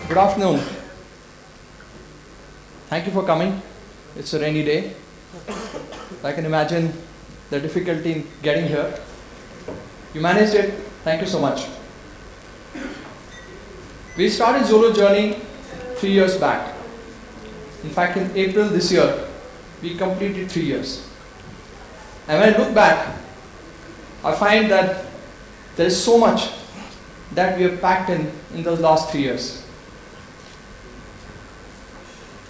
Good afternoon. Thank you for coming. It's a rainy day. I can imagine the difficulty in getting here. You managed it. Thank you so much. We started XOLO journey 3 years back. In fact, in April this year, we completed 3 years. And when I look back, I find that there is so much that we have packed in those last 3 years.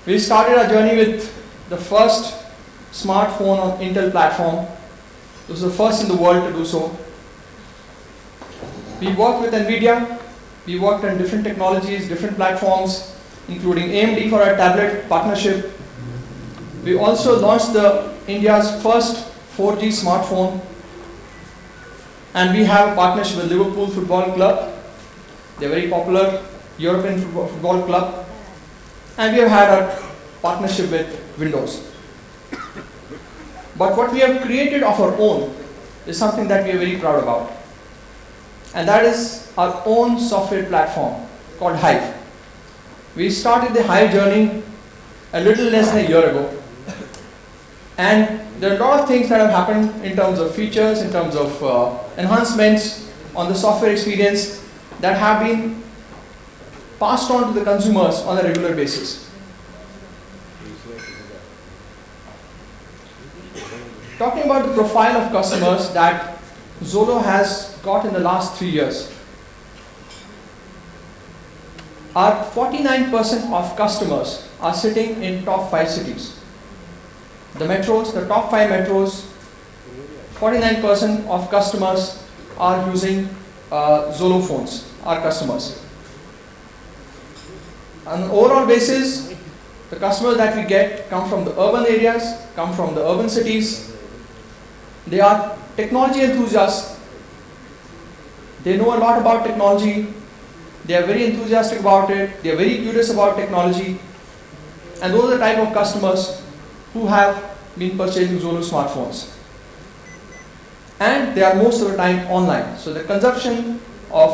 We started our journey with the first smartphone on Intel platform. It was the first in the world to do so. We worked with NVIDIA. We worked on different technologies, different platforms, including AMD for our tablet partnership. We also launched India's first 4G smartphone. And we have a partnership with Liverpool Football Club. They're very popular European football club. And we have had a partnership with Windows. But what we have created of our own is something that we are very proud about. And that is our own software platform called Hive. We started the Hive journey a little less than a year ago. And there are a lot of things that have happened in terms of features, in terms of enhancements on the software experience that have been passed on to the consumers on a regular basis. Talking about the profile of customers that XOLO has got in the last 3 years. Our 49% of customers are sitting in top 5 cities. The metros, the top 5 metros, 49% of customers are using XOLO phones, our customers. On an overall basis, the customers that we get come from the urban areas, come from the urban cities. They are technology enthusiasts. They know a lot about technology. They are very enthusiastic about it. They are very curious about technology. And those are the type of customers who have been purchasing XOLO smartphones. And they are most of the time online. So the consumption of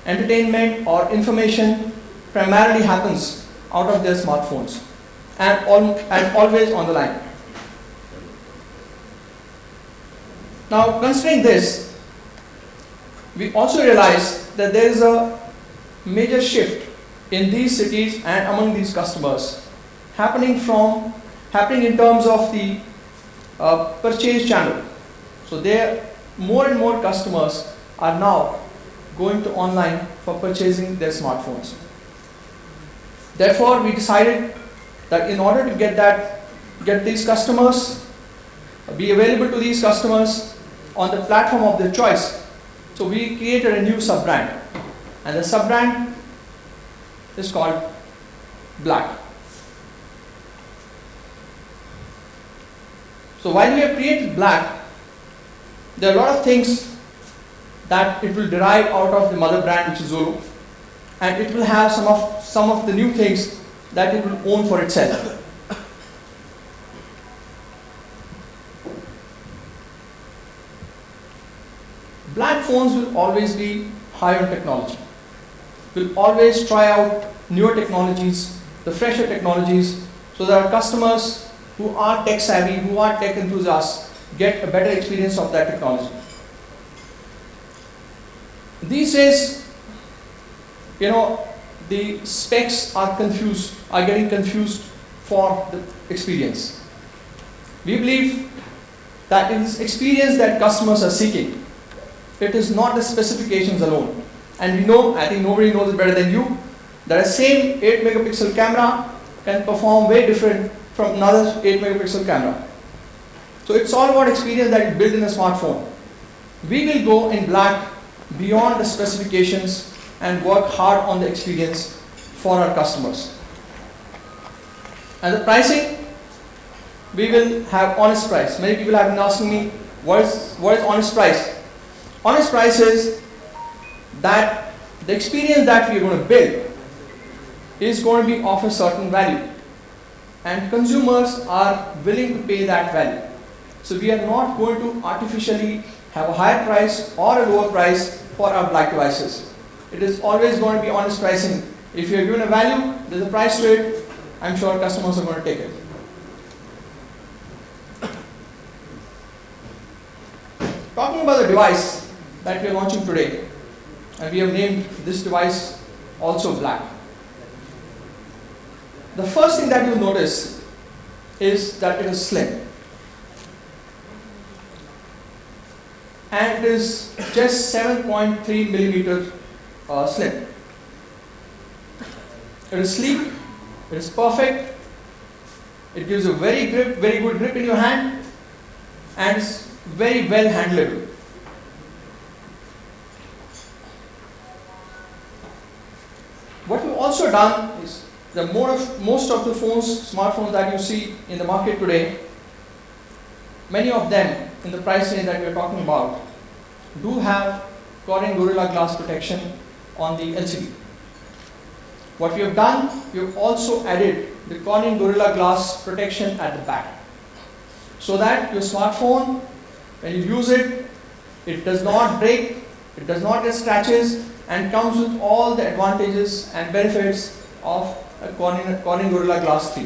entertainment or information primarily happens out of their smartphones and always on the line. Now, considering this, we also realize that there is a major shift in these cities and among these customers happening in terms of the purchase channel. So more and more customers are now going to online for purchasing their smartphones. Therefore, we decided that in order to get these customers, be available to these customers on the platform of their choice, so we created a new sub-brand. And the sub-brand is called Black. So while we have created Black, there are a lot of things that it will derive out of the mother brand, which is XOLO, and it will have some of the new things that it will own for itself. Black phones will always be high on technology. We'll always try out newer technologies, the fresher technologies, so that our customers who are tech savvy, who are tech enthusiasts, get a better experience of that technology. These days, the specs are getting confused for the experience. We believe that it is experience that customers are seeking. It is not the specifications alone. And we know, I think nobody knows it better than you, that a same 8 megapixel camera can perform way different from another 8 megapixel camera. So it's all about experience that is built in a smartphone. We will go in Black beyond the specifications and work hard on the experience for our customers. And the pricing, we will have honest price. Many people have been asking me, what is honest price? Honest price is that the experience that we are going to build is going to be of a certain value. And consumers are willing to pay that value. So we are not going to artificially have a higher price or a lower price for our Black devices. It is always going to be honest pricing If you're given a value, there's a price to it, I'm sure customers are going to take it. Talking about the device that we are launching today, and we have named this device also Black. The first thing that you'll notice is that it is slim. And it is just 7.3 millimeter slim. It is sleek, it is perfect, it gives you very good grip in your hand, and it's very well handleable. What we've also done is most of the smartphones that you see in the market today, many of them in the price range that we are talking about, do have Corning Gorilla Glass protection on the LCD. What we have done, we have also added the Corning Gorilla Glass protection at the back, so that your smartphone, when you use it, it does not break, it does not get scratches, and comes with all the advantages and benefits of a Corning Gorilla Glass 3.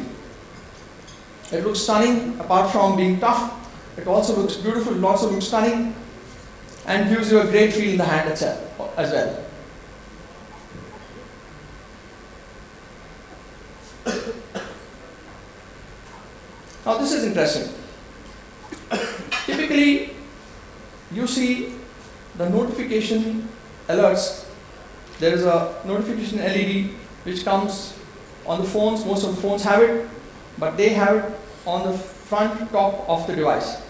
It looks stunning. Apart from being tough, it also looks beautiful, it also looks stunning, and gives you a great feel in the hand itself as well. Now this is interesting. Typically, you see the notification alerts. There is a notification LED which comes on the phones. Most of the phones have it, but they have it on the front top of the device.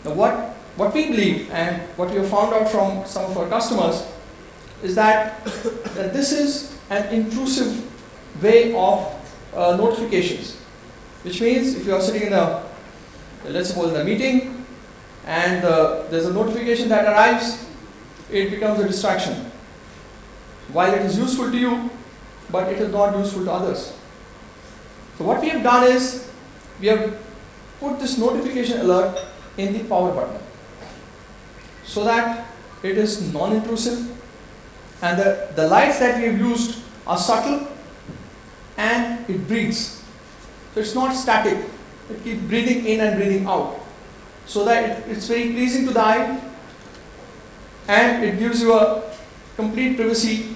Now what we believe, and what we have found out from some of our customers, is that this is an intrusive way of notifications. Which means if you are sitting in let's suppose in a meeting, and there's a notification that arrives, it becomes a distraction. While it is useful to you, but it is not useful to others. So what we have done is, we have put this notification alert in the power button, so that it is non-intrusive, and the lights that we have used are subtle, and it breathes. So it's not static, it keeps breathing in and breathing out, so that it's very pleasing to the eye, and it gives you a complete privacy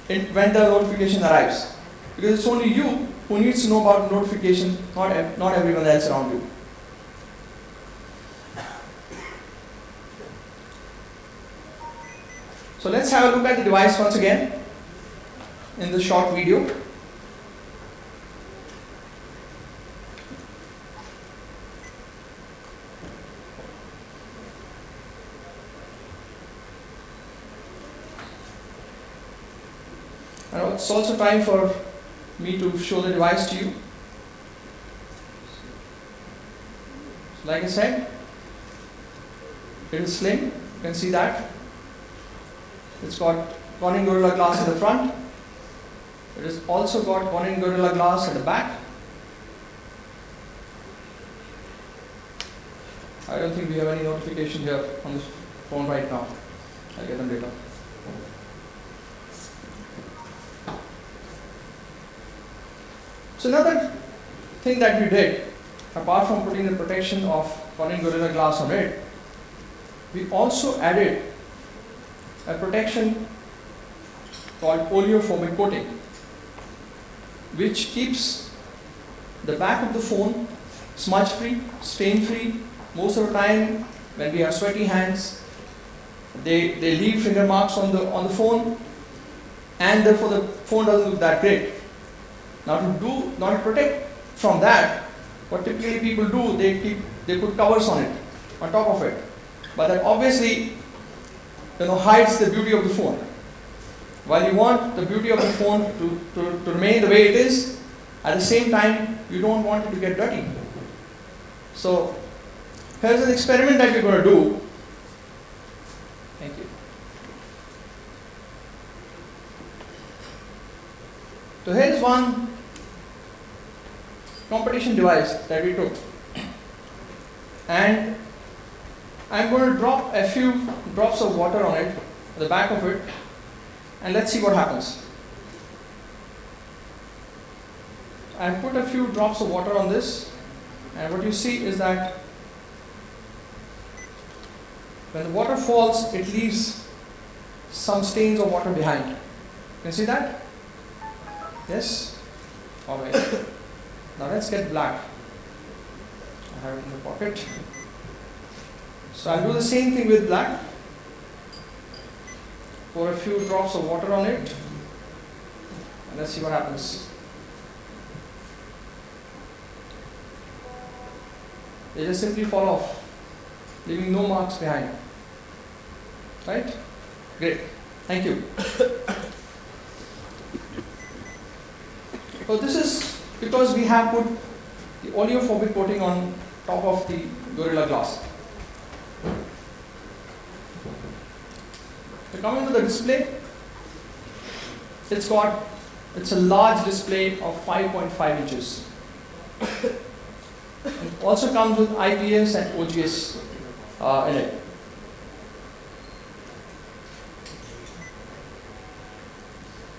when the notification arrives. Because it's only you who needs to know about the notification, not everyone else around you. So let's have a look at the device once again in this short video. And it's also time for me to show the device to you. So like I said, it is slim, you can see that. It's got Corning Gorilla Glass in the front. It has also got Corning Gorilla Glass at the back. I don't think we have any notification here on this phone right now. I'll get them later. So another thing that we did, apart from putting the protection of Corning Gorilla Glass on it, we also added a protection called oleophobic coating, which keeps the back of the phone smudge free, stain free. Most of the time when we have sweaty hands, they leave finger marks on the phone, and therefore the phone doesn't look that great. Now to protect from that, what typically people do, they put covers on it, on top of it, but that obviously hides the beauty of the phone. While you want the beauty of the phone to remain the way it is, at the same time you don't want it to get dirty. So here's an experiment that we're going to do. Thank you. So here is one competition device that we took, and I'm going to drop a few drops of water on it, at the back of it, and let's see what happens. I put a few drops of water on this, and what you see is that when the water falls, it leaves some stains of water behind. You can see that? Yes? Alright. Now let's get black. I have it in the pocket. So I'll do the same thing with black. Pour a few drops of water on it, and let's see what happens. They just simply fall off, leaving no marks behind. Right? Great. Thank you. So this is because we have put the oleophobic coating on top of the Gorilla Glass. So coming to the display, it's a large display of 5.5 inches. It also comes with IPS and OGS in it.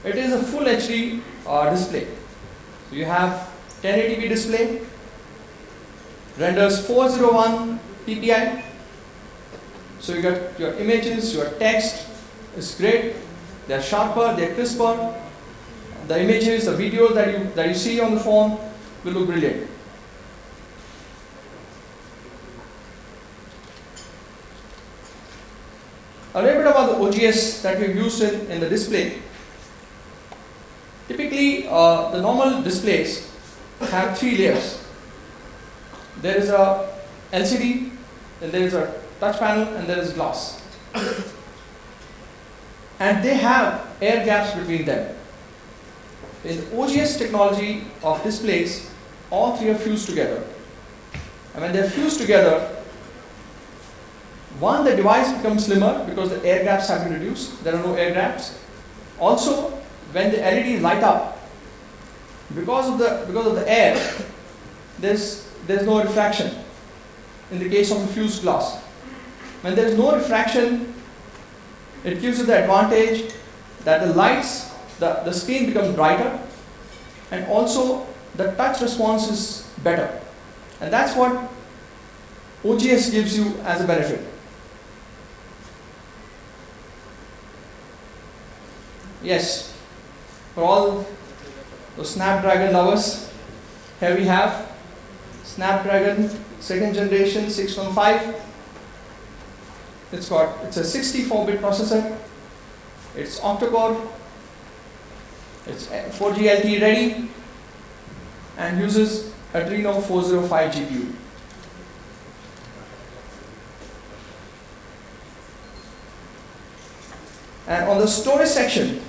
It is a full HD display. So you have 1080p display, renders 401 ppi. So you got your images, your text is great. They are sharper, they are crisper. The images, the videos that you see on the phone will look brilliant. A little bit about the OGS that we've used in the display. Typically, the normal displays have 3 layers. There is a LCD, then there is a touch panel, and there is glass. And they have air gaps between them. In the OGS technology of displays, all 3 are fused together. And when they are fused together, one, the device becomes slimmer because the air gaps have been reduced. There are no air gaps. Also, when the LEDs light up, because of the air, there's no refraction in the case of a fused glass. When there is no refraction, it gives you the advantage that the lights, the screen becomes brighter, and also the touch response is better. And that's what OGS gives you as a benefit. Yes, for all the Snapdragon lovers, here we have Snapdragon 2nd generation 615. It's a 64-bit processor. It's octa-core. It's 4G LTE ready and uses Adreno 405 GPU. And on the storage section,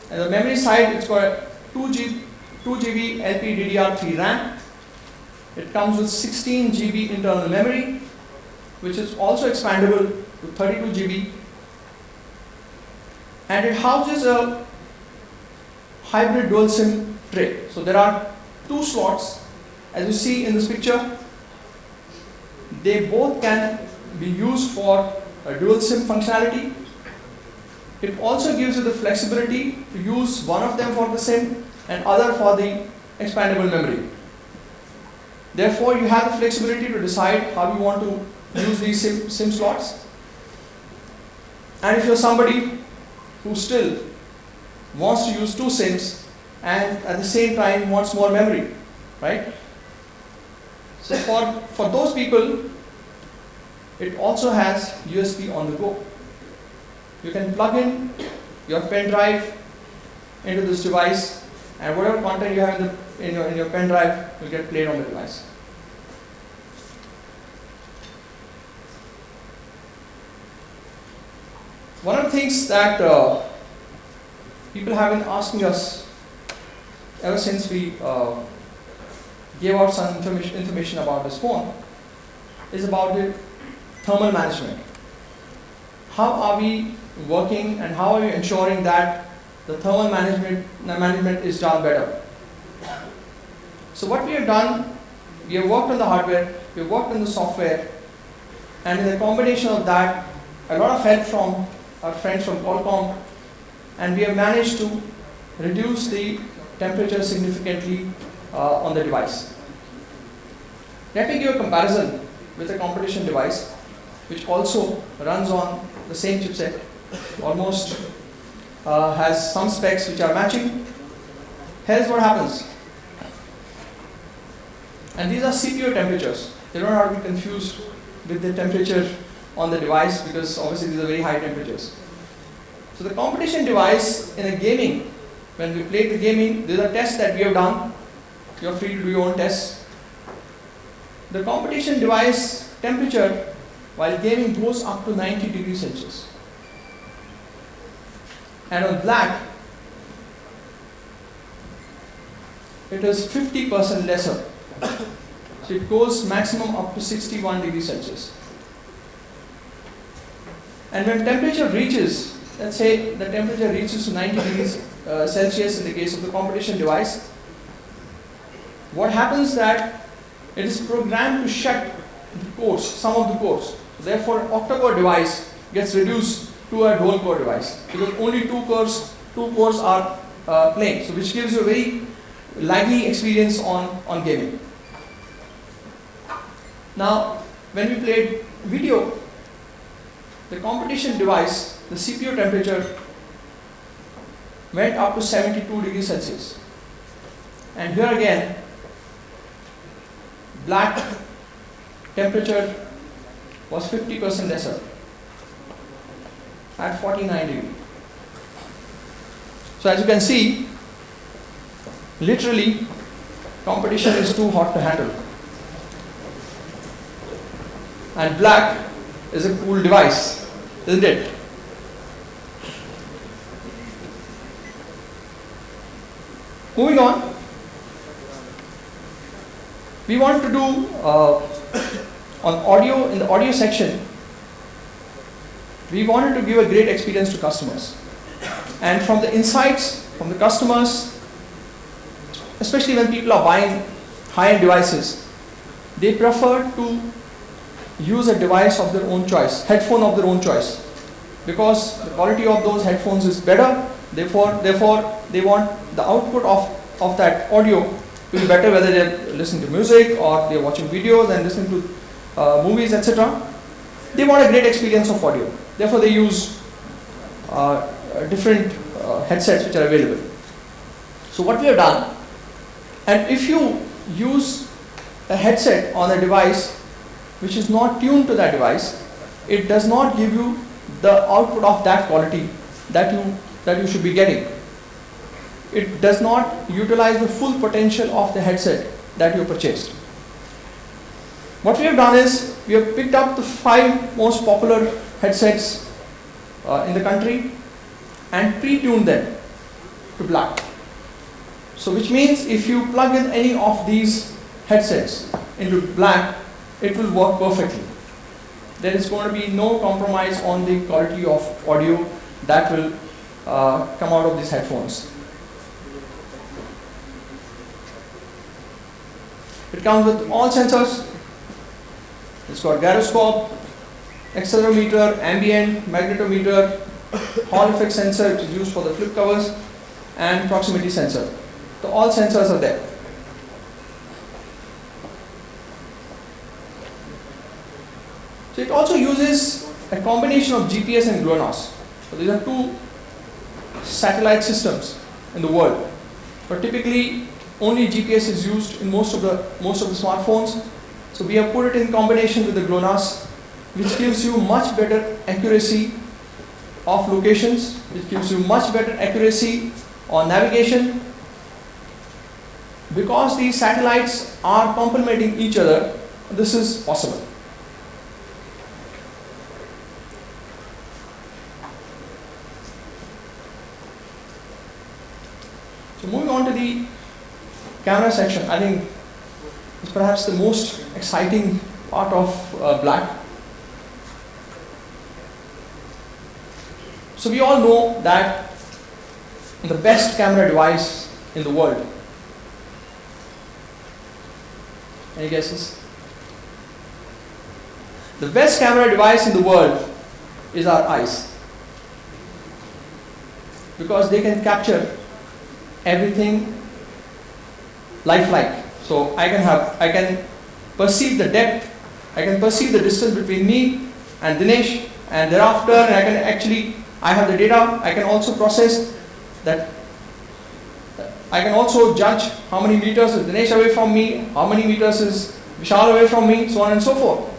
and the memory side, it's got a 2 GB LPDDR3 RAM. It comes with 16 GB internal memory, which is also expandable to 32 GB. And it houses a hybrid dual SIM tray. So there are 2 slots, as you see in this picture. They both can be used for a dual SIM functionality. It also gives you the flexibility to use one of them for the SIM and other for the expandable memory. Therefore, you have the flexibility to decide how you want to use these SIM slots. And if you're somebody who still wants to use 2 SIMs and at the same time wants more memory, right? So for those people, it also has USB on the go. You can plug in your pen drive into this device, and whatever content you have in your pen drive will get played on the device. One of the things that people have been asking us ever since we gave out some information about this phone is about the thermal management. How are we working and how are we ensuring that the thermal management is done better? So what we have done, we have worked on the hardware, we have worked on the software, and in the combination of that, a lot of help from our friends from Qualcomm, and we have managed to reduce the temperature significantly on the device. Let me give a comparison with a competition device which also runs on the same chipset, almost has some specs which are matching. Here's what happens. And these are CPU temperatures. They don't have to be confused with the temperature on the device, because obviously these are very high temperatures. So the competition device in a gaming, when we play the gaming, these are tests that we have done. You're free to do your own tests. The competition device temperature while gaming goes up to 90 degrees Celsius. And on black, it is 50% lesser. So it goes maximum up to 61 degrees Celsius. And when temperature reaches, let's say the temperature reaches to 90 degrees Celsius in the case of the competition device, what happens that it is programmed to shut the cores, some of the cores. Therefore, an octa-core device gets reduced to a dual-core device, because only two cores are playing, so which gives you a very laggy experience on gaming. Now, when we played video, the competition device, the CPU temperature went up to 72 degrees Celsius. And here again, black temperature was 50% lesser at 49 degrees. So as you can see, literally competition is too hot to handle. And black is a cool device, isn't it? Moving on, we want to do on audio, in the audio section, we wanted to give a great experience to customers. And from the insights from the customers, especially when people are buying high-end devices, they prefer to use a device of their own choice, headphone of their own choice, because the quality of those headphones is better. Therefore they want the output of that audio to be better, whether they're listening to music or they're watching videos and listening to movies, etc. They want a great experience of audio. Therefore they use different headsets which are available. So what we have done, and if you use a headset on a device which is not tuned to that device, it does not give you the output of that quality that you should be getting. It does not utilize the full potential of the headset that you purchased. What we have done is, we have picked up the 5 most popular headsets in the country and pre-tuned them to black. So which means if you plug in any of these headsets into black, it will work perfectly. There is going to be no compromise on the quality of audio that will come out of these headphones. It comes with all sensors. It's got gyroscope, accelerometer, ambient, magnetometer, Hall effect sensor, which is used for the flip covers, and proximity sensor. So all sensors are there. So it also uses a combination of GPS and GLONASS. So these are 2 satellite systems in the world, but typically only GPS is used in most of the smartphones. So we have put it in combination with the GLONASS, which gives you much better accuracy of locations, which gives you much better accuracy on navigation. Because these satellites are complementing each other, this is possible. So moving on to the camera section, I think it's perhaps the most exciting part of black. So we all know that the best camera device in the world. Any guesses? The best camera device in the world is our eyes, because they can capture everything lifelike. So I can perceive the depth, I can perceive the distance between me and Dinesh, and thereafter I have the data. I can also process that. I can also judge how many meters is Dinesh away from me, how many meters is Vishal away from me, so on and so forth.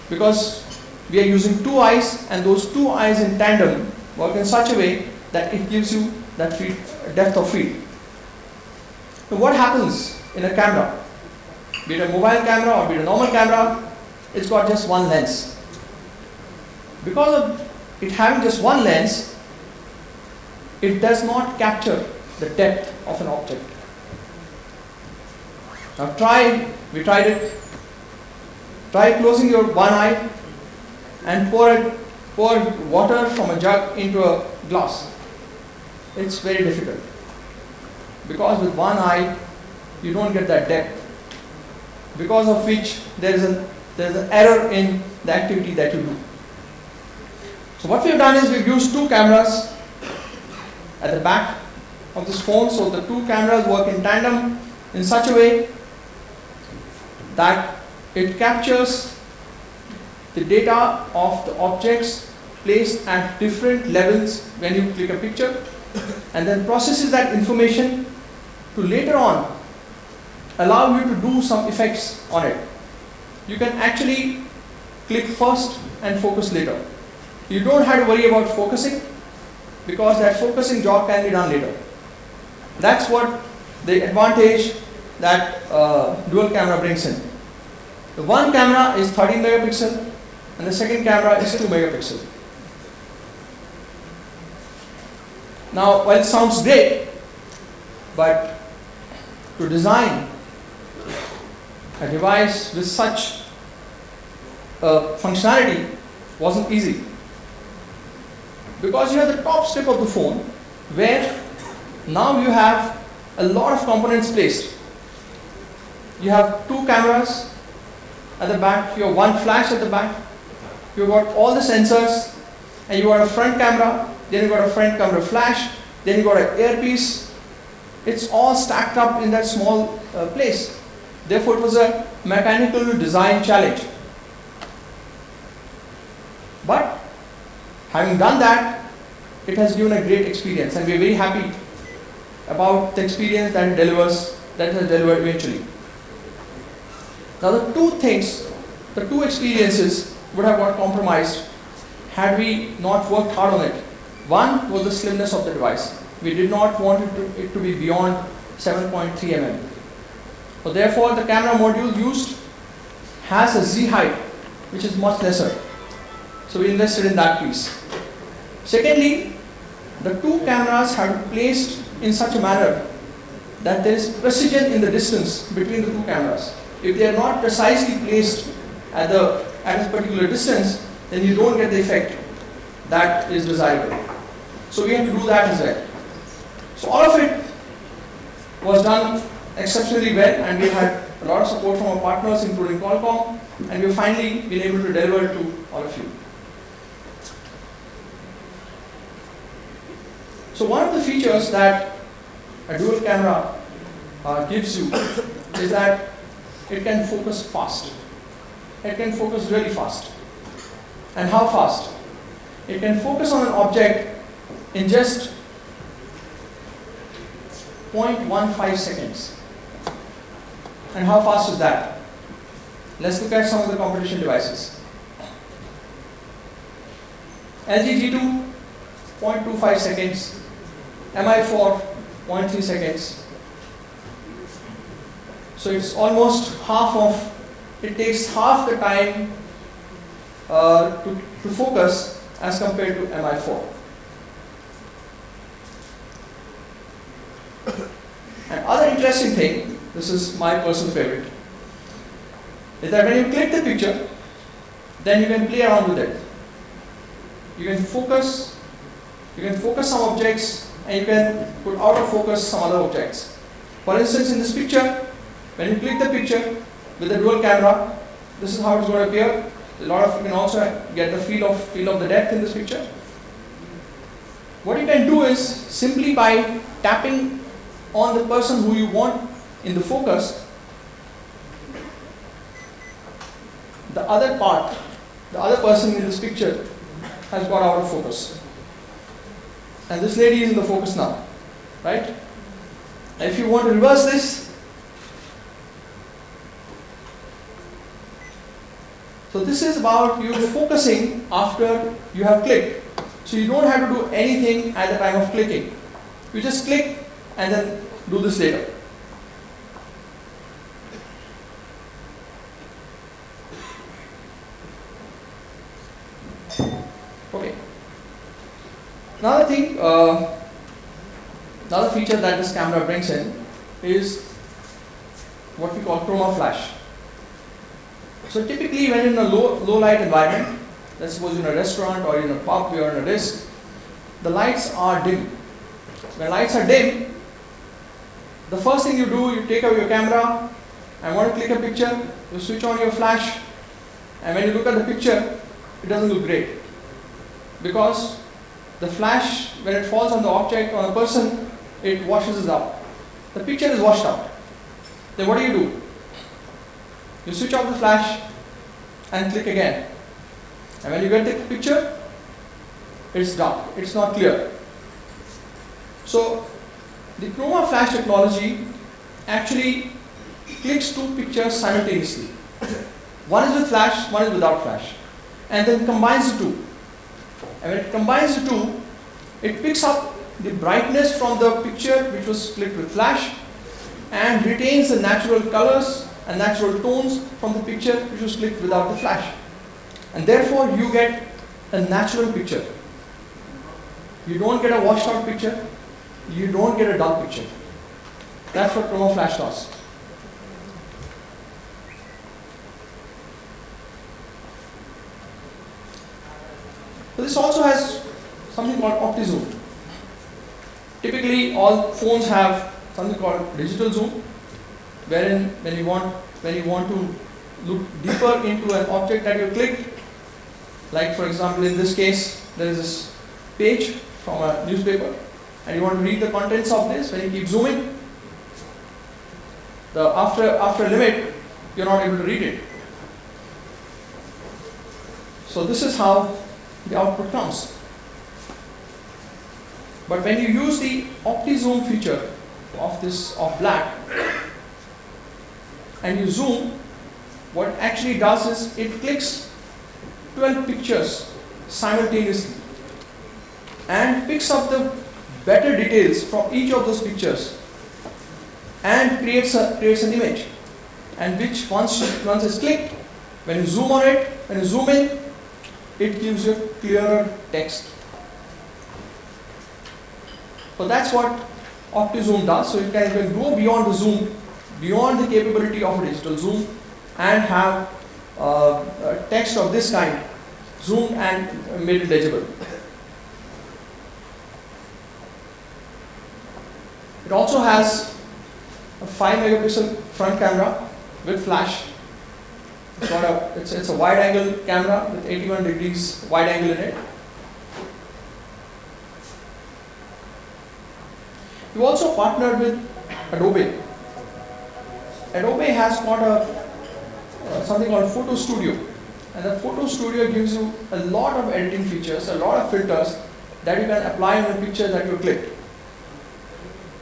Because we are using two eyes, and those two eyes in tandem work in such a way that it gives you that depth of field. So what happens in a camera? Be it a mobile camera or be it a normal camera, it's got just one lens. Because of it having just one lens, it does not capture the depth of an object. Now we tried it. Try closing your one eye and pour water from a jug into a glass. It's very difficult. Because with one eye, you don't get that depth. Because of which there is an error in the activity that you do. So what we have done is we've used two cameras at the back of this phone. So the two cameras work in tandem in such a way that it captures the data of the objects placed at different levels when you click a picture, and then processes that information to later on allow you to do some effects on it. You can actually click first and focus later. You don't have to worry about focusing, because that focusing job can be done later. That's what the advantage that dual camera brings in. The one camera is 13 megapixel and the second camera is 2 megapixel. Now, while it sounds great, but to design a device with such functionality wasn't easy. Because you have the top strip of the phone where now you have a lot of components placed. You have two cameras at the back, you have one flash at the back, you've got all the sensors, and you got a front camera, then you got a front camera flash, then you got an earpiece. It's all stacked up in that small place. Therefore, it was a mechanical design challenge. But having done that, it has given a great experience, and we are very happy about the experience that it has delivered eventually. Now the two experiences would have got compromised had we not worked hard on it. One was the slimness of the device. We did not want it to be beyond 7.3 mm. So therefore, the camera module used has a Z height which is much lesser. So we invested in that piece. Secondly, the two cameras have been placed in such a manner that there is precision in the distance between the two cameras. If they are not precisely placed at a particular distance, then you don't get the effect that is desirable. So we have to do that as well. So all of it was done exceptionally well, and we had a lot of support from our partners, including Qualcomm, and we've finally been able to deliver it to all of you. So one of the features that a dual camera gives you is that it can focus fast. It can focus really fast. And how fast? It can focus on an object in just 0.15 seconds. And how fast is that? Let's look at some of the competition devices. LG G2, 0.25 seconds. MI4, 0.3 seconds. So it's almost it takes half the time to focus as compared to MI4. And other interesting thing, this is my personal favorite, is that when you click the picture, then you can play around with it. You can focus some objects, and you can put out of focus some other objects. For instance, in this picture, when you click the picture with the dual camera, this is how it's going to appear. You can also get the feel of the depth in this picture. What you can do is simply by tapping on the person who you want in the focus, the other part, the other person in this picture has got out of focus. And this lady is in the focus now, right? If you want to reverse this, so this is about you focusing after you have clicked. So you don't have to do anything at the time of clicking. You just click and then do this later. Okay. Another thing, another feature that this camera brings in is what we call chroma flash. So typically when in a low light environment, let's suppose in a restaurant or in a pub or in a disc, the lights are dim. When lights are dim, the first thing you do, you take out your camera and want to click a picture, you switch on your flash, and when you look at the picture, it doesn't look great. Because the flash, when it falls on the object, on a person, it washes it out. The picture is washed out. Then what do? You switch off the flash and click again. And when you get the picture, it's dark, it's not clear. So the chroma flash technology actually clicks two pictures simultaneously. One is with flash, one is without flash. And then combines the two. And when it combines the two, it picks up the brightness from the picture which was clicked with flash and retains the natural colors and natural tones from the picture which was clicked without the flash. And therefore you get a natural picture. You don't get a washed out picture, you don't get a dull picture. That's what chroma flash does. So this also has something called OptiZoom. Typically all phones have something called digital zoom, wherein when you want to look deeper into an object that you clicked, like for example in this case there is this page from a newspaper and you want to read the contents of this. When you keep zooming, after a limit you're not able to read it. So this is how the output comes. But when you use the OptiZoom feature of black and you zoom, what it actually does is it clicks 12 pictures simultaneously and picks up the better details from each of those pictures and creates an image, and which once it's clicked, when you zoom on it, when you zoom in, it gives you clearer text. So that's what OptiZoom does. So you can go beyond the zoom, beyond the capability of a digital zoom, and have text of this kind zoomed and made it legible. It also has a 5 megapixel front camera with flash. It's a wide angle camera with 81 degrees wide angle in it. We also partnered with Adobe. Adobe has got something called Photo Studio, and the Photo Studio gives you a lot of editing features, a lot of filters that you can apply on the picture that you clicked.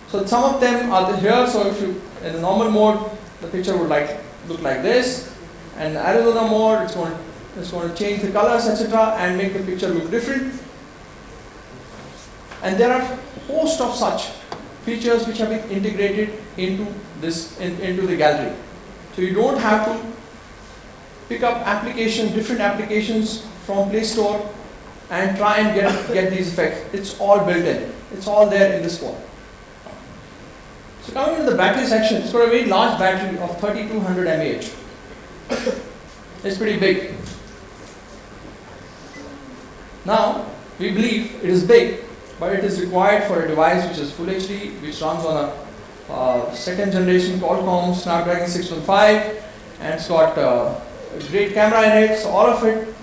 So some of them are here. So if you in the normal mode, the picture would look like this, and the Arizona mode, it's going to change the colors, etc., and make the picture look different. And there are a host of such features which have been integrated into the gallery. So you don't have to pick up different applications from Play Store and try and get these effects. It's all built in. It's all there in this phone. So coming to the battery section, it's got a very large battery of 3200 mAh. It's pretty big. Now, we believe it is big, but it is required for a device which is Full HD, which runs on a second generation Qualcomm Snapdragon 615, and it's got a great camera in it. So all of it,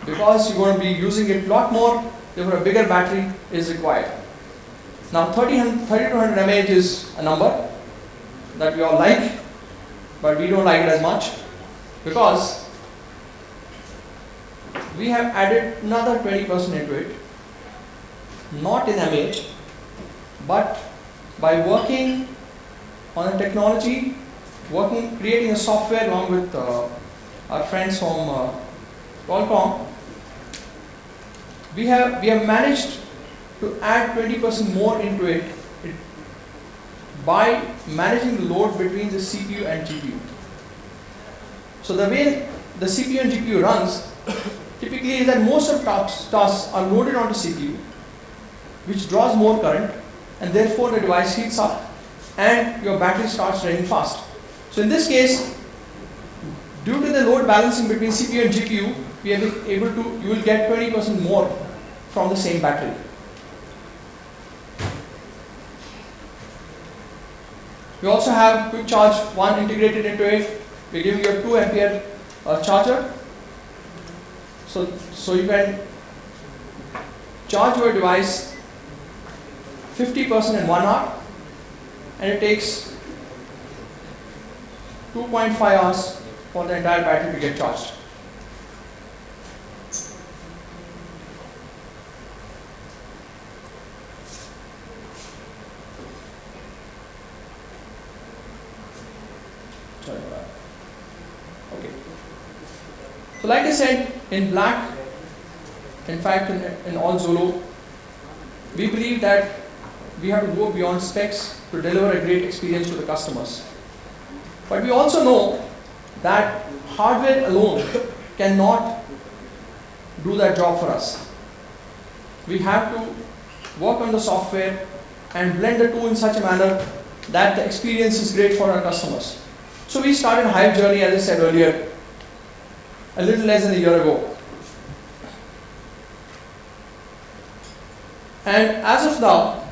because you're going to be using it a lot more, therefore a bigger battery is required. Now 3200 mAh is a number, that we all like, but we don't like it as much, because we have added another 20% into it, not in MH, but by working on a technology, creating a software along with our friends from Qualcomm. We have managed to add 20% more into it by managing the load between the CPU and GPU. So the way the CPU and GPU runs typically is that most of tasks are loaded onto CPU, which draws more current, and therefore the device heats up and your battery starts draining fast. So in this case, due to the load balancing between CPU and GPU, we have been able to, you will get 20% more from the same battery. We also have quick charge 1 integrated into it. We're giving you a 2 ampere charger. So you can charge your device 50% in 1 hour, and it takes 2.5 hours for the entire battery to get charged. Okay. So like I said, in black, in fact in all XOLO, we believe that we have to go beyond specs to deliver a great experience to the customers. But we also know that hardware alone cannot do that job for us. We have to work on the software and blend the two in such a manner that the experience is great for our customers. So we started Hive journey, as I said earlier, a little less than a year ago. And as of now,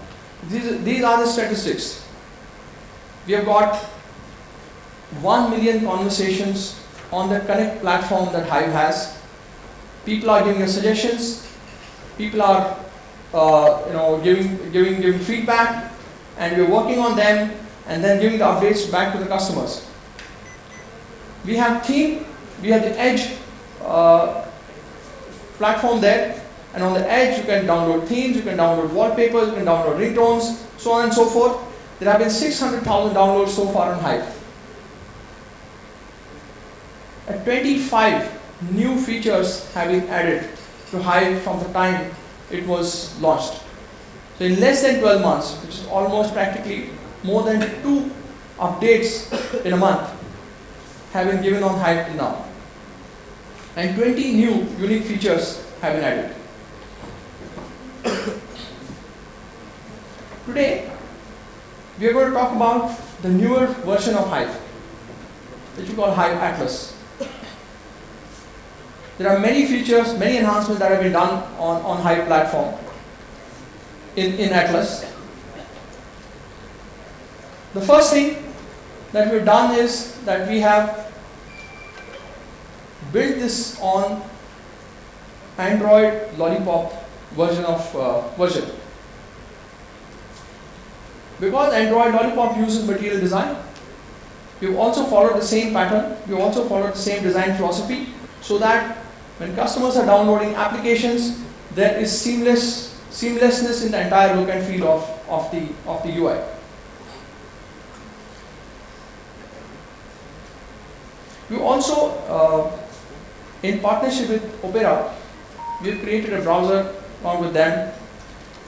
these are the statistics. We have got 1 million conversations on the Connect platform that Hive has. People are giving us suggestions. People are giving feedback, and we're working on them and then giving the updates back to the customers. We have theme, we have the Edge platform there, and on the Edge you can download themes, you can download wallpapers, you can download ringtones, so on and so forth. There have been 600,000 downloads so far on Hive. And 25 new features have been added to Hive from the time it was launched. So in less than 12 months, which is almost practically more than 2 updates in a month, have been given on Hive till now. And 20 new unique features have been added. Today, we are going to talk about the newer version of Hive, which we call Hive Atlas. There are many features, many enhancements that have been done on Hive platform in Atlas. The first thing that we've done is that we have built this on Android Lollipop version. Because Android Lollipop uses material design, we've also followed the same pattern, we've also followed the same design philosophy, so that when customers are downloading applications, there is seamlessness in the entire look and feel of the UI. We also, in partnership with Oberoi, we've created a browser along with them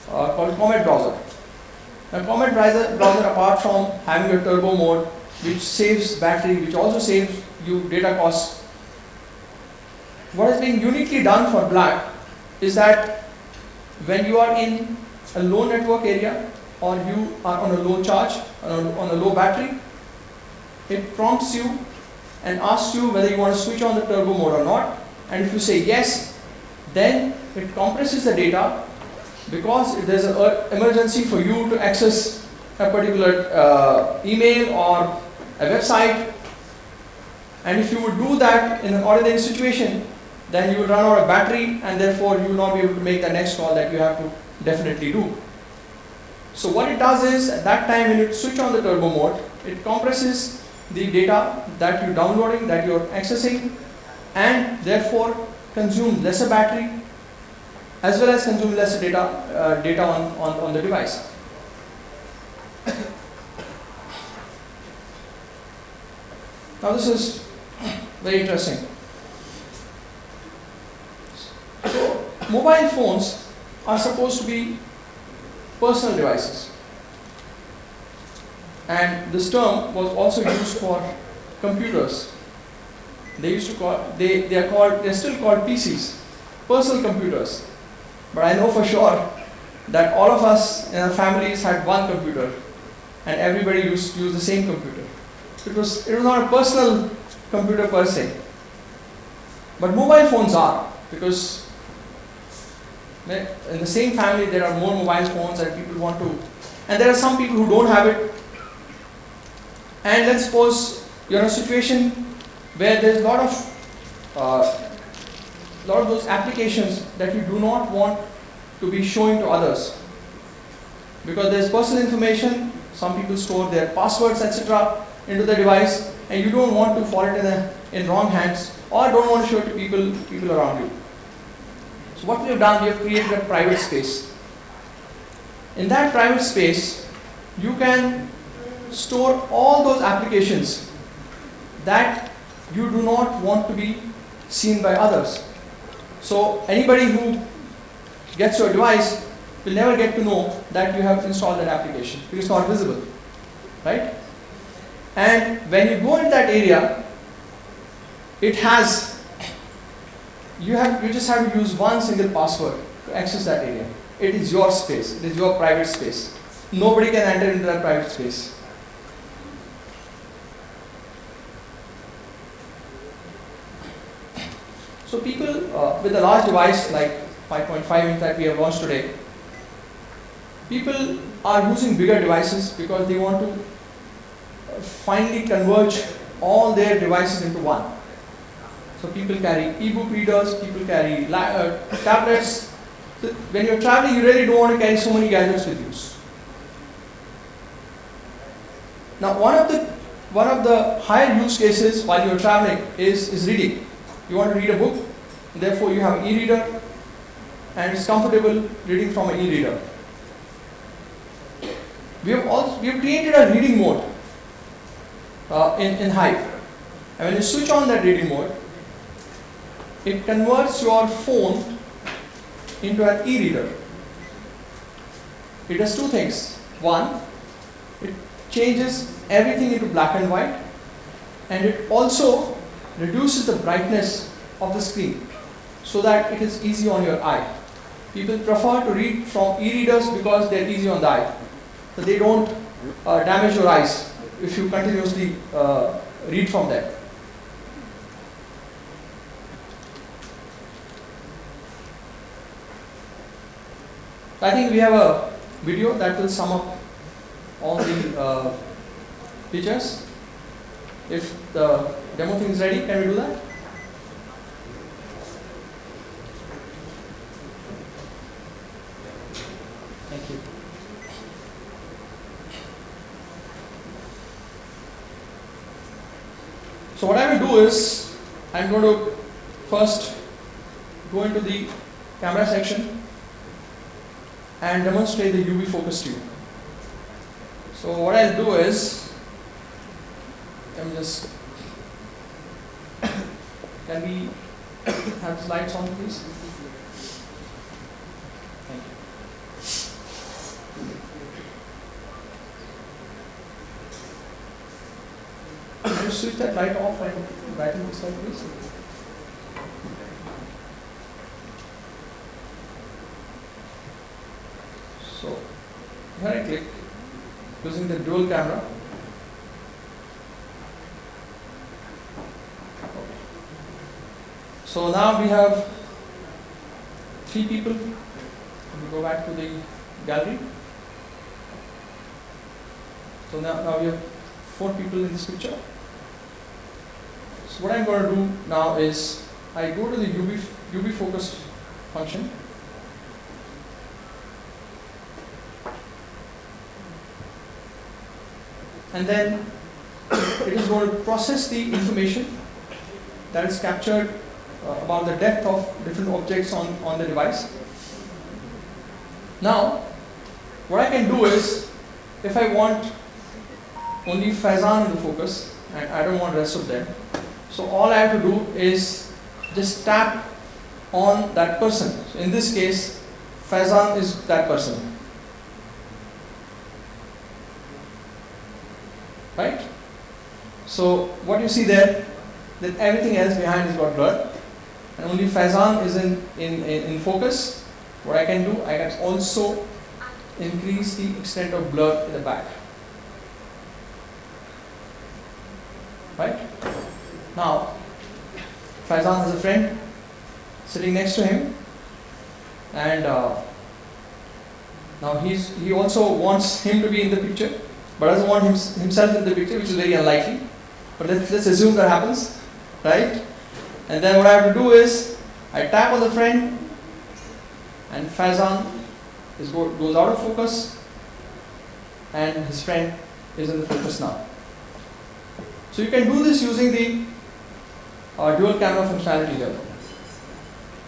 called Comet Browser. Now, Comet Browser, apart from having a turbo mode, which saves battery, which also saves you data costs, what is being uniquely done for black is that when you are in a low network area or you are on a low charge, on a low battery, it prompts you and asks you whether you want to switch on the turbo mode or not. And if you say yes, then it compresses the data, because if there's an emergency for you to access a particular email or a website, and if you would do that in an ordinary situation, then you will run out of battery, and therefore you will not be able to make the next call that you have to definitely do. So what it does is, at that time when you switch on the turbo mode, It compresses the data that you're downloading, that you're accessing, and therefore consume lesser battery as well as consume lesser data on the device. Now this is very interesting. So mobile phones are supposed to be personal devices, and this term was also used for computers. They're still called PCs, personal computers. But I know for sure that all of us in our families had one computer, and everybody used to use the same computer. It was not a personal computer per se. But mobile phones are, because in the same family there are more mobile phones and people want to, and there are some people who don't have it. And let's suppose you're in a situation where there's a lot of those applications that you do not want to be showing to others, because there's personal information. Some people store their passwords, etc., into the device, and you don't want to fall it in wrong hands, or don't want to show it to people around you. So what we have done, we have created a private space. In that private space, you can store all those applications that you do not want to be seen by others. So anybody who gets your device will never get to know that you have installed that application, because it's not visible, right? And when you go in that area, you just have to use one single password to access that area. It is your space, it is your private space. Nobody can enter into that private space. So people with a large device like 5.5 inch that we have launched today, people are using bigger devices because they want to finally converge all their devices into one. So people carry e-book readers, people carry tablets. So when you're traveling, you really don't want to carry so many gadgets with you. Now one of the higher use cases while you're traveling is reading. You want to read a book, therefore you have an e-reader, and it's comfortable reading from an e-reader. We have created a reading mode in Hive, and when you switch on that reading mode, it converts your phone into an e-reader. It does two things. One, it changes everything into black and white, and it also reduces the brightness of the screen so that it is easy on your eye. People prefer to read from e-readers because they're easy on the eye. So they don't damage your eyes if you continuously read from them. I think we have a video that will sum up all the features. If the demo thing is ready, can we do that? Thank you. So what I will do is, I'm going to first go into the camera section and demonstrate the UV focus tube. So what I'll do is, can we have slides on, please? Thank you. Can you switch that light off and brighten this light, please? So here I click using the dual camera. So now we have 3 people. We go back to the gallery. So now we have 4 people in this picture. So what I'm going to do now is I go to the UV focus function. and then it is going to process the information that is captured about the depth of different objects on the device. Now, what I can do is, if I want only Faizan in the focus, and I don't want the rest of them, so all I have to do is just tap on that person. So in this case, Faizan is that person. Right? So what you see there, that everything else behind is got blurred, and only Faizan is in focus. What I can do, I can also increase the extent of blur in the back. Right? Now, Faizan has a friend sitting next to him, and now he also wants him to be in the picture, but doesn't want himself in the picture, which is very unlikely. But let's assume that happens, right? And then what I have to do is, I tap on the friend, and Faizan goes out of focus, and his friend is in the focus now. So you can do this using the dual camera functionality here.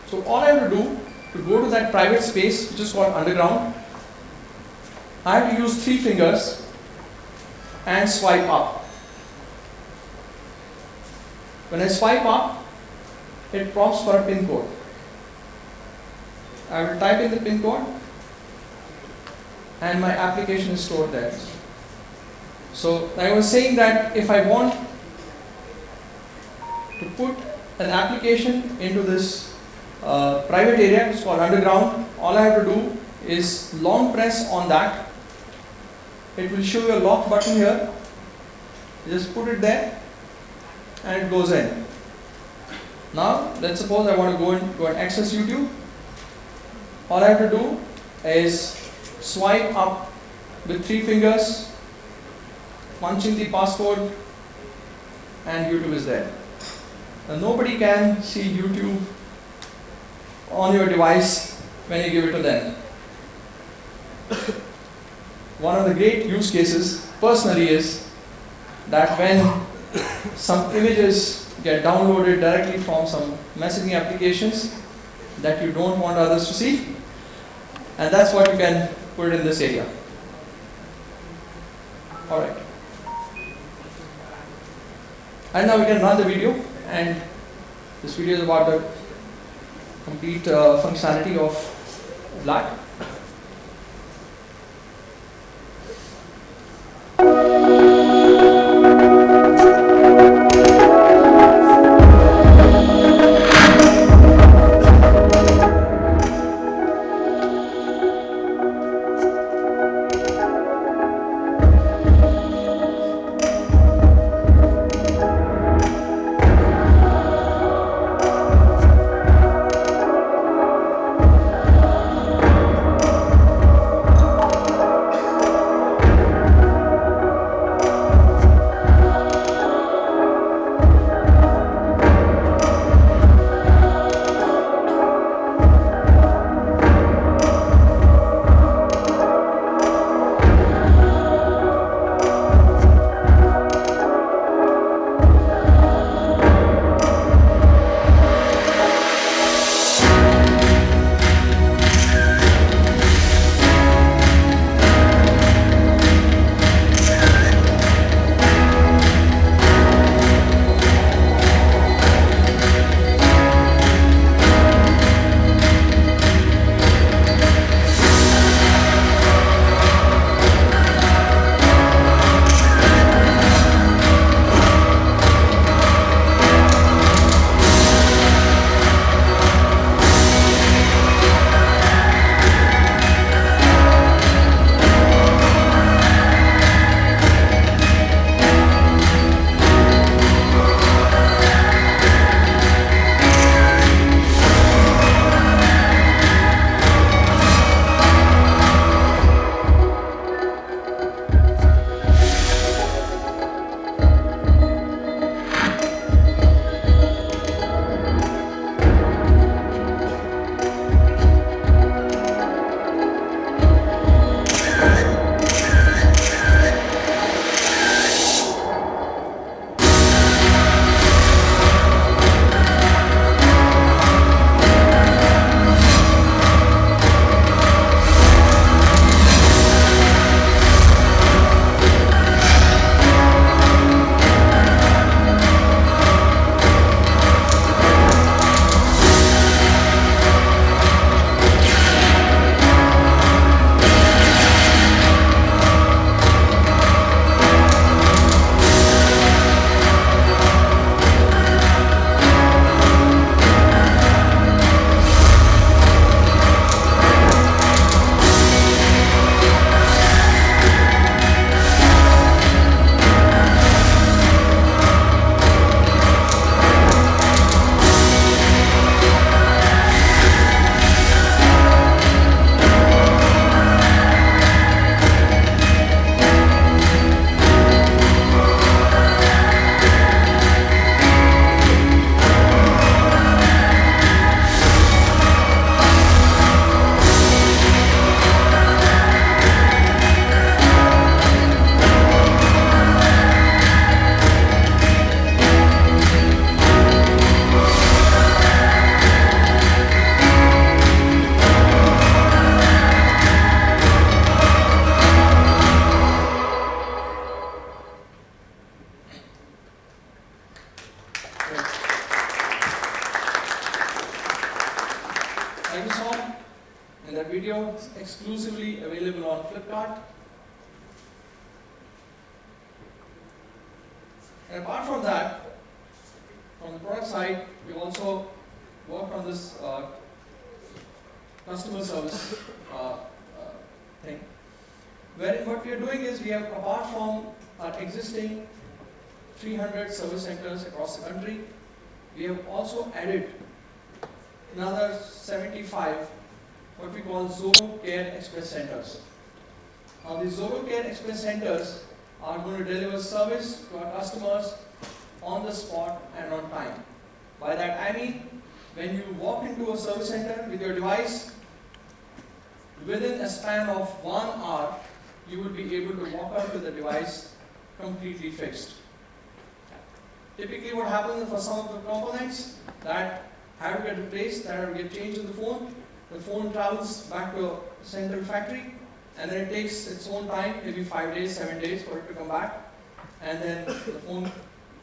So all I have to do to go to that private space, which is called underground, I have to use 3 fingers and swipe up. When I swipe up, it prompts for a pin code. I will type in the pin code, and my application is stored there. So I was saying that if I want to put an application into this private area, it's called underground, all I have to do is long press on that. It will show you a lock button here. You just put it there and it goes in. Now let's suppose I want to go and access YouTube. All I have to do is swipe up with 3 fingers, punch in the passcode, and YouTube is there. Now nobody can see YouTube on your device when you give it to them. One of the great use cases personally is that when some images get downloaded directly from some messaging applications that you don't want others to see, and that's what you can put in this area. Alright. And now we can run the video, and this video is about the complete functionality of black. like you saw in that video, it's exclusively available on Flipkart. And apart from that, from the product side, we also worked on this customer service thing. Wherein what we are doing is we have, apart from our existing 300 service centers across the country, we have also added another 75 what we call XOLO Care Express Centers. Now these XOLO Care Express Centers are going to deliver service to our customers on the spot and on time. By that I mean, when you walk into a service center with your device, within a span of 1 hour, you will be able to walk out with the device completely fixed. Typically what happens for some of the components that have to get replaced, that have to get changed in the phone travels back to a central factory, and then it takes its own time, maybe 5 days, 7 days for it to come back, and then the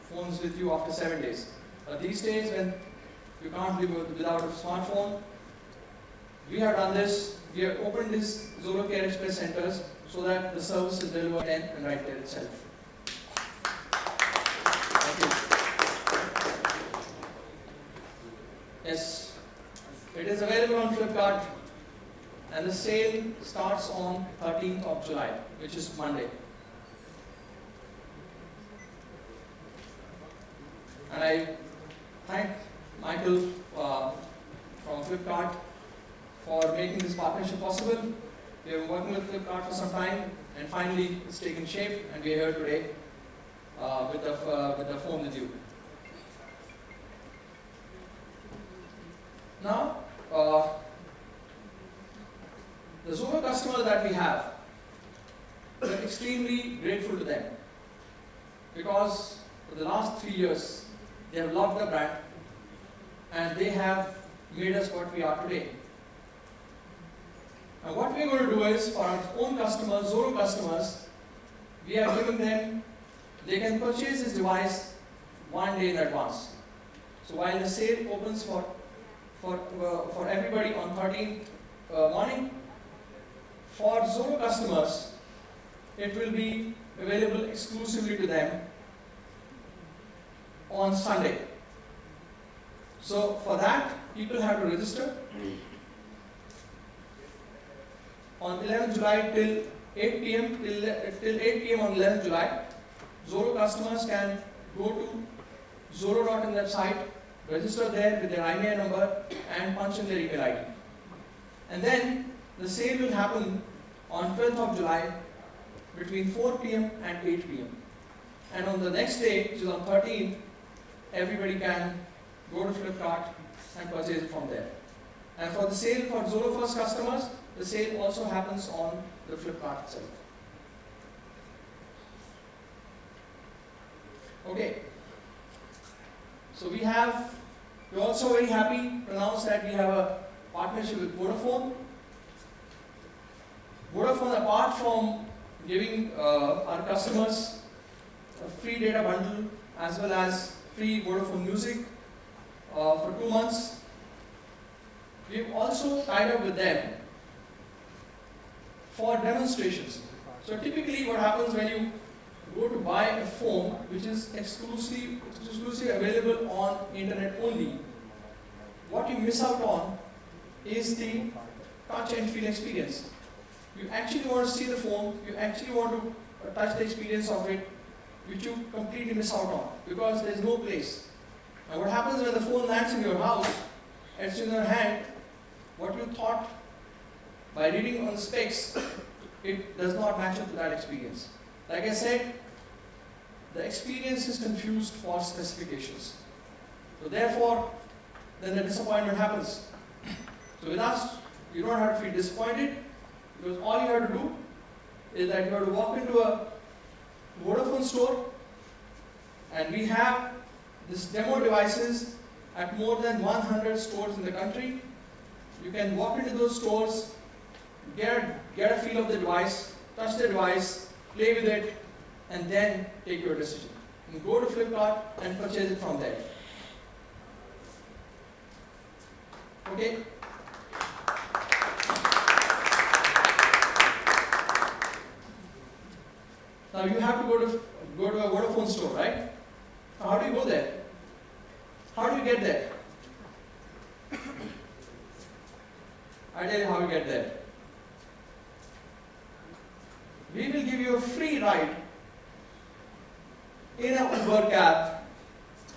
phone's with you after 7 days. But these days when you can't live without a smartphone, we have done this. We have opened these XOLO Care Express Centers so that the service is delivered then and right there itself. Thank you. Yes, it is available on Flipkart, and the sale starts on 13th of July, which is Monday. And I thank Michael from Flipkart for making this partnership possible. We have been working with Flipkart for some time, and finally it's taken shape, and we are here today with the phone with you. Now, the XOLO customers that we have, we are extremely grateful to them, because for the last 3 years they have loved the brand and they have made us what we are today. And what we are going to do is, for our own customers, XOLO customers, we are giving them, they can purchase this device 1 day in advance. So while the sale opens for everybody on 13th morning, for XOLO customers, it will be available exclusively to them on Sunday. So for that, people have to register on 11th July till 8 p.m. till 8 p.m. on 11th July. XOLO customers can go to xolo.in website, register there with their IMEI number and punch in their email ID. And then the sale will happen on 12th of July between 4 p.m. and 8 p.m. And on the next day, which is on 13th, everybody can go to Flipkart and purchase it from there. And for the sale for XOLO First customers, the sale also happens on the Flipkart itself. Okay. So we're also very happy to announce that we have a partnership with Vodafone. Vodafone, apart from giving our customers a free data bundle as well as free Vodafone Music for 2 months, we've also tied up with them for demonstrations. So typically what happens when you go to buy a phone which is exclusively available on internet only, what you miss out on is the touch and feel experience. You actually want to see the phone, you actually want to touch the experience of it, which you completely miss out on because there is no place. And what happens when the phone lands in your house, it's in your hand, what you thought by reading on the specs, it does not match up to that experience. Like I said, the experience is confused for specifications. So therefore, then the disappointment happens. So with us, you don't have to feel disappointed, because all you have to do is that you have to walk into a Vodafone store, and we have this demo devices at more than 100 stores in the country. You can walk into those stores, get a feel of the device, touch the device, play with it, and then take your decision. And go to Flipkart and purchase it from there. Okay? Now you have to go to a Vodafone store, right? Now how do you go there? How do you get there? I tell you how you get there. We will give you a free ride in a Uber cab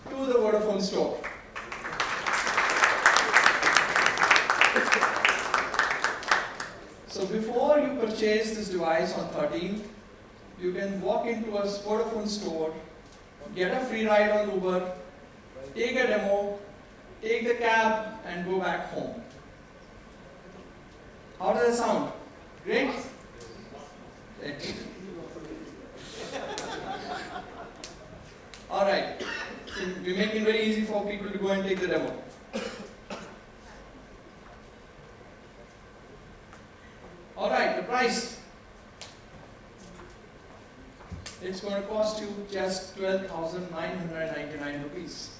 to the Vodafone store. So before you purchase this device on 13th, you can walk into a Vodafone store, get a free ride on Uber, take a demo, take the cab and go back home. How does that sound? Great? Alright, so we make it very easy for people to go and take the demo. Alright, the price. It's going to cost you just 12,999 rupees.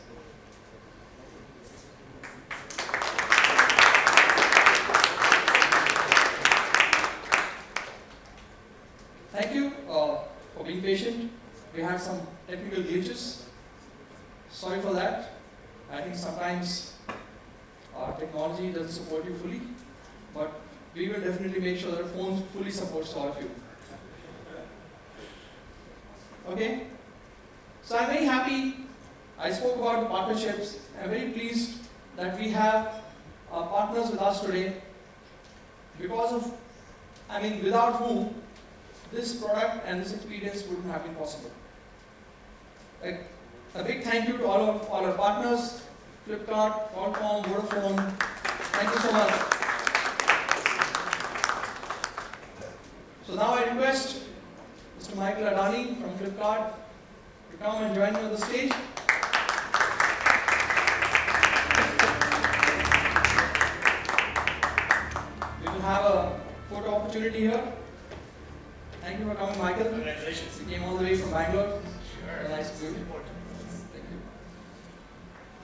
Thank you for being patient. We had some technical glitches. Sorry for that. I think sometimes our technology doesn't support you fully, but we will definitely make sure that phone fully supports all of you. Okay? So I'm very happy. I spoke about the partnerships. I'm very pleased that we have our partners with us today, without whom this product and this experience wouldn't have been possible. A big thank you to all our partners, Flipkart, Qualcomm, Vodafone. Thank you so much. So now I request Mr. Michael Adani from Flipkart to come and join me on the stage. We will have a photo opportunity here. Thank you for coming, Michael. Congratulations. You came all the way from Bangalore. Sure. Nice to meet you. Thank you.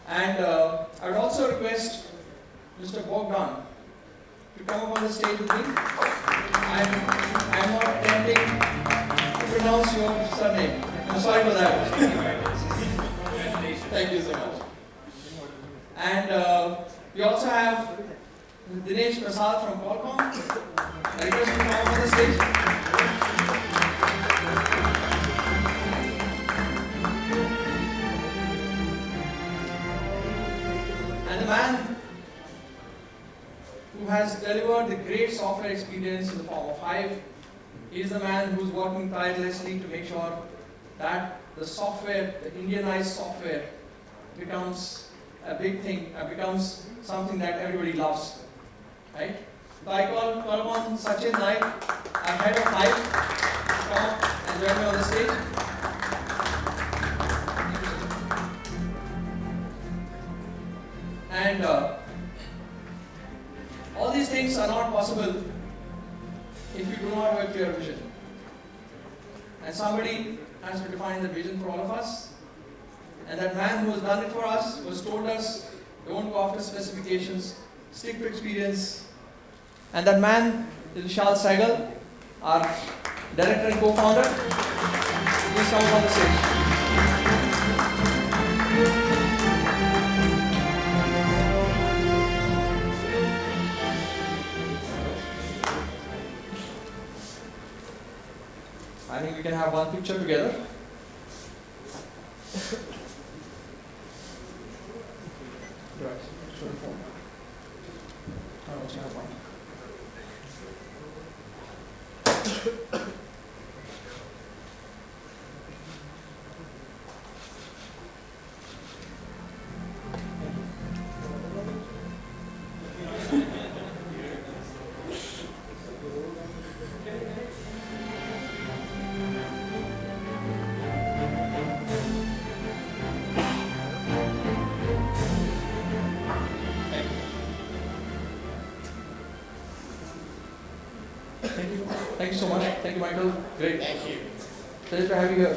And I would also request Mr. Bogdan to come up on the stage with me. I'm not attempting to pronounce your surname. I'm sorry for that. Thank you so much. And we also have Dinesh Prasad from Qualcomm. I request you to come up on the stage. And the man who has delivered the great software experience in the form of Hive, he is the man who is working tirelessly to make sure that the software, the Indianized software, becomes a big thing, becomes something that everybody loves. Right? So I call upon Sachin Naik, our head of Hive, to come up and join me on the stage. And all these things are not possible if you do not have a clear vision. And somebody has to define the vision for all of us. And that man who has done it for us, who has told us, don't go after specifications, stick to experience. And that man is Vishal Saigal, our director and co-founder. Please come on the stage. I think we can have one picture together. Right, show the phone. I want you to have one. Thank you so much. Thank you, Michael. Great. Thank you. Pleasure to have you here.